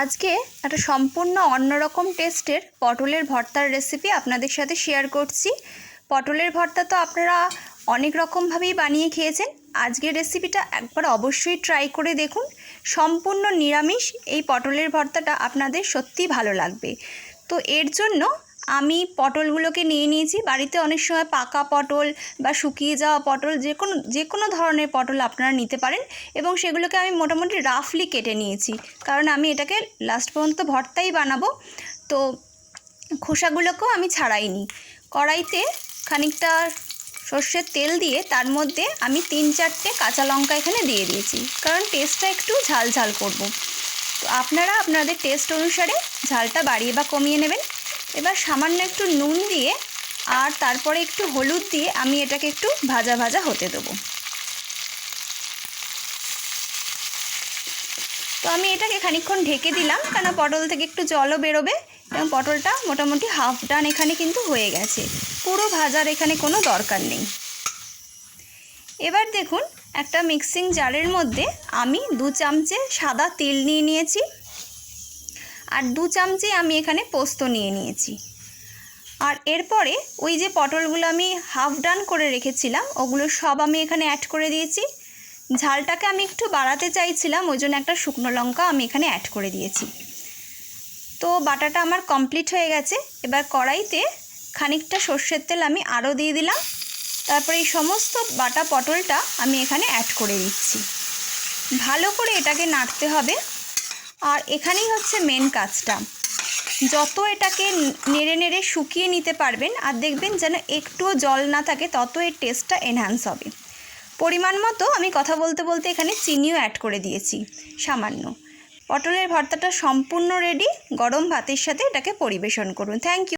আজকে একটা সম্পূর্ণ অন্যরকম টেস্টের পটলের ভর্তার রেসিপি আপনাদের সাথে শেয়ার করছি। পটলের ভর্তা তো আপনারা অনেক রকমভাবেই বানিয়ে খেয়েছেন। আজকের রেসিপিটা একবার অবশ্যই ট্রাই করে দেখুন। সম্পূর্ণ নিরামিষ এই পটলের ভর্তাটা আপনাদের সত্যিই ভালো লাগবে। তো এর জন্য আমি পটলগুলোকে নিয়ে নিয়েছি। বাড়িতে অনেক সময় পাকা পটল বা শুকিয়ে যাওয়া পটল যে কোনো ধরনের পটল আপনারা নিতে পারেন, এবং সেগুলোকে আমি মোটামুটি রাফলি কেটে নিয়েছি, কারণ আমি এটাকে লাস্ট পর্যন্ত ভর্তাই বানাবো। তো খোসাগুলোকেও আমি ছাড়াইনি। কড়াইতে খানিকটা সর্ষের তেল দিয়ে তার মধ্যে আমি 3-4টে কাঁচা লঙ্কা এখানে দিয়ে দিয়েছি, কারণ টেস্টটা একটু ঝাল ঝাল করব। তো আপনারা আপনাদের টেস্ট অনুসারে ঝালটা বাড়িয়ে বা কমিয়ে নেবেন। এবার সামান্য একটু নুন দিয়ে আর তারপরে একটু হলুদ দিয়ে আমি এটাকে একটু ভাজা ভাজা হতে দেবো। তো আমি এটাকে খানিকক্ষণ ঢেকে দিলাম, কেন পটল থেকে একটু জলও বেরোবে, এবং পটলটা মোটামুটি হাফ ডান এখানে কিন্তু হয়ে গেছে, পুরো ভাজার এখানে কোনো দরকার নেই। এবার দেখুন, একটা মিক্সিং জারের মধ্যে আমি 2 চামচে সাদা তিল নিয়ে নিয়েছি, আর 2 চামচে আমি এখানে পোস্ত নিয়ে নিয়েছি। আর এরপরে ওই যে পটলগুলো আমি হাফ ডান করে রেখেছিলাম ওগুলো সব আমি এখানে অ্যাড করে দিয়েছি। ঝালটাকে আমি একটু বাড়াতে চাইছিলাম, ওই জন্য একটা শুকনো লঙ্কা আমি এখানে অ্যাড করে দিয়েছি। তো বাটাটা আমার কমপ্লিট হয়ে গেছে। এবার কড়াইতে খানিকটা সর্ষের তেল আমি আরও দিয়ে দিলাম। তারপরে এই সমস্ত বাটা পটলটা আমি এখানে অ্যাড করে দিচ্ছি। ভালো করে এটাকে নাড়তে হবে। আর এখানেই হচ্ছে মেন কাজটা, যত এটাকে নেড়ে নেড়ে শুকিয়ে নিতে পারবেন আর দেখবেন যেন একটুও জল না থাকে, তত এর টেস্টটা এনহ্যান্স হবে। পরিমাণ মতো আমি কথা বলতে বলতে এখানে চিনিও অ্যাড করে দিয়েছি সামান্য। পটলের ভর্তাটা সম্পূর্ণ রেডি। গরম ভাতের সাথে এটাকে পরিবেশন করুন। Thank you.